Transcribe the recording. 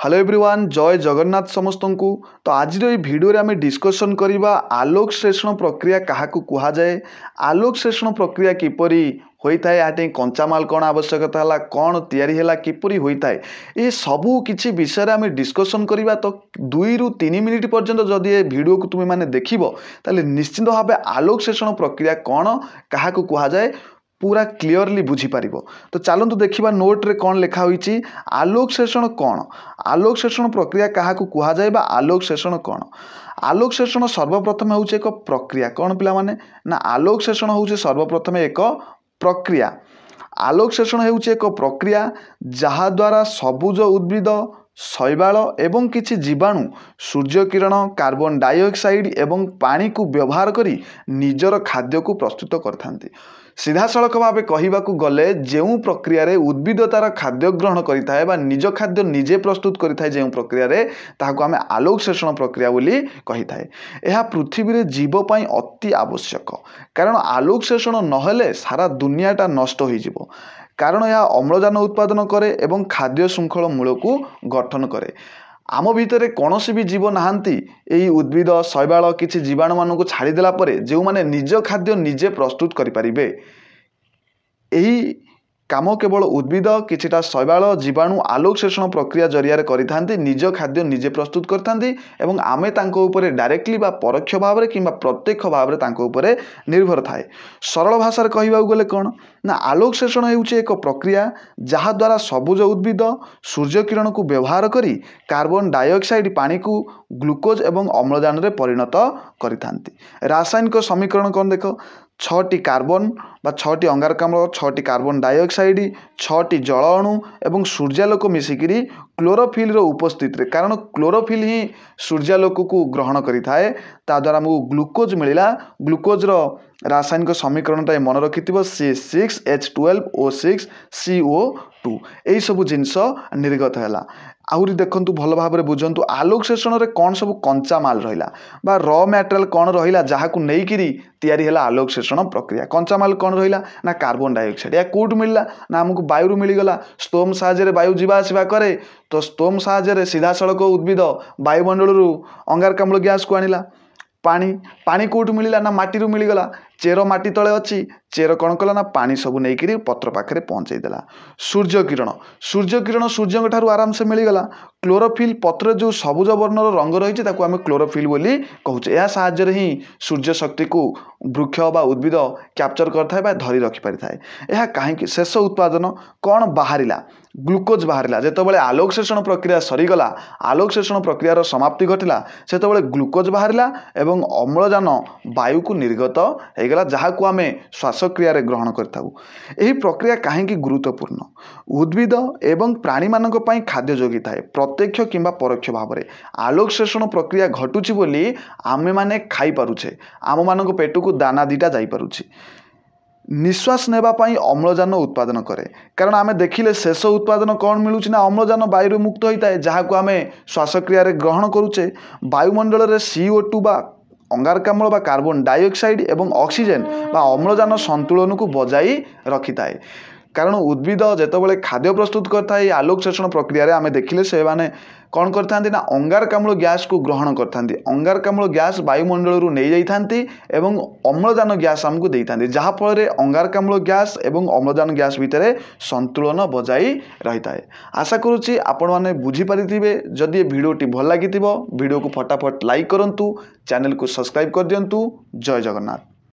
Hello everyone जय जगन्नाथ समस्त को। तो आज भिडियो आम डिस्कसन करवा आलोक श्लेषण प्रक्रिया क्या कह जाए, आलोक श्लेषण प्रक्रिया किपरि होता है, यहाँ कंचामाल कौन आवश्यकता है, कौन या किपरि होता है, ये सबू किसी विषय आम डिस्कसन करवा। तो 2 ରୁ 3 मिनिट पर्यंत जदि ये वीडियो को तुम्हें मैंने देखिबो ताले निश्चिंत भाव आलोक श्लेषण प्रक्रिया कौन क्या कह जाए पूरा क्लीयरली बुझीपार। तो चलतु देखा नोट रे कौन लिखा होईची, आलोक श्लेषण कौन, आलोक श्लेषण प्रक्रिया क्या कह जाए, आलोक श्लेषण कौन। आलोक श्लेषण सर्वप्रथम हूँ एक प्रक्रिया, कौन पिला माने ना आलोक श्लेषण हूँ सर्वप्रथम एक प्रक्रिया। आलोक श्लेषण हूँ एक प्रक्रिया जहा द्वारा सबुज उद्भिद शैवाल एवं किछि जीवाणु सूर्य किरण कार्बन डाइऑक्साइड एवं पानी को व्यवहार करी निजर खाद्य को प्रस्तुत करथांती। सीधा सड़क भाव कहवाक गले जो प्रक्रिया रे उद्भिद तार खाद्य ग्रहण करिथाए बा निज खाद्य निजे प्रस्तुत करिथाए जो प्रक्रिया रे ताहाको आमे आलोक श्लेषण प्रक्रिया बोली कहिथाए। यह पृथ्वी रे जीव पई अति आवश्यक, कारण आलोक श्लेषण नहेले सारा दुनियाटा नष्ट हो जिवो। कारण यह अम्लजान उत्पादन करे एवं खाद्य श्रृंखल मूल को गठन करे। आम भितर कौन भी जीव नहांती यही उद्भिद शैवाल किसी जीवाणु मान को छाड़देला जो माने निज खाद्य निजे प्रस्तुत करें, यही काम केवल उद्भिद किछिटा शैवाल जीवाणु आलोक श्लेषण प्रक्रिया जरिया करिथांती, निज खाद्य निजे प्रस्तुत करथांती एवं आमे तांको उपरे डायरेक्टली बा परोक्ष भाव में किंबा प्रत्यक्ष भाव में तांको उपरे निर्भर थाए। सरल भाषा कहवाक गले कौन ना आलोक श्लेषण हेउछि एक प्रक्रिया जहा द्वारा सबुज उद्भिद सूर्य किरण को व्यवहार करी कार्बन डाइऑक्साइड पानी को ग्लूकोज एवं अम्लजान रे परिणत करिथांती। रासायनिक समीकरण कौन देख, 6टी कार्बन बा 6टी अंगारकाम्ल, 6टी कार्बन डाइऑक्साइड, 6टी जल अणु एवं सूर्यालोक मिसिकी क्लोरोफिल रो उपस्थित रे, कारण क्लोरोफिल ही सूर्यालोक को ग्रहण करिथाए, ता द्वारा हमको ग्लूकोज मिलिला। ग्लूकोज रो रासायनिक समीकरण मन रखिथिबो C6H12O6CO2 यही सब जिनस निर्गत है। आहरी देखंतु भल भाव में बुझंतु आलोक श्लेषण रे कौन सब कंचा माल रहिला बा रॉ मटेरियल कौन रहिला जहा को नेइकिरी तैयारी हैला आलोक श्लेषण प्रक्रिया। कंचा माल कौन रहिला ना कार्बन डाइऑक्साइड, या कोड मिलला ना हमको वायु मिलगला। स्तोम साहाय्य वायु जीवा आसवा करे, तो स्तोम साहाय्य सीधा सड़क उद्भिद वायुमंडल अंगारकाम्ल गैस को आनिला। पानी पानी कौटू मिलला ना माटी रू मिलगला, चेर माटी तले अच्छी, चेर कौन कला ना पानी सब नहीं पत्र पाखे पहुँचईदेला। सूर्य किरण सूर्य ठारू आराम से मिलगला। क्लोरोफिल पत्र जो सबुज वर्णर रंग रही है आम क्लोरोफिल बोली कहूचे, यह साहाय्य ही सूर्य शक्ति को वृक्ष बा उद्भिद कैप्चर करता धरी रखिपारि थाए। यह कहीं शेष उत्पादन कौन बाहरिला, ग्लूकोज बाहरिला। जेतबेले आलोक श्लेषण प्रक्रिया सरीगला, आलोक श्लेषण प्रक्रियार समाप्ति घटिला, सेतबेले ग्लूकोज बाहरिला एवं अम्लजान वायु को निर्गत होगला जहाँ को आम श्वासक्रिया ग्रहण करथाउ। यही प्रक्रिया कहीं गुरुत्वपूर्ण, उद्भिद एवं प्राणी मानक पई खाद्य जोगी थाए प्रत्यक्ष किंबा परोक्ष भाव में। आलोक श्लेषण प्रक्रिया घटुची बोली आमे माने खाई पारुछे, आम मानक पेट को दाना दीटा जाई पारुछि। निश्वास नेबा पाई अम्लजान उत्पादन करे, कारण आमे देखिले शेष उत्पादन कौन मिलुछि ना अम्लजान वायु मुक्त होता है जहाँ को आमे श्वासक्रिया ग्रहण करुचे। वायुमंडल रे CO2 बा अंगारकाम्ल बा कार्बन डाइऑक्साइड एवं ऑक्सीजन बा अम्लजान संतुलन को बजाई रखी थाए। कारण उद्भिद जेतबेले खाद्य प्रस्तुत करता है आलोक श्लेषण प्रक्रिया रे आमे देखिले से माने कौन करथांती ना अंगारकाम्ल गैस को ग्रहण करथांती। अंगारकाम्ल गैस वायुमंडल रू नहीं जाइथांती एवं अम्लजान गैस हमको देइथांती, जहा फल रे अंगारकाम्ल गैस एवं अम्लजान गैस भितर संतुलन बजाई रही थाए। आशा करुच्ची आपण माने बुझी पारिथिबे। जदि ये वीडियोटी भल लागिथिबो वीडियो को फटाफट लाइक करंतु, चैनल को सब्सक्राइब कर दियंतु। जय जगन्नाथ।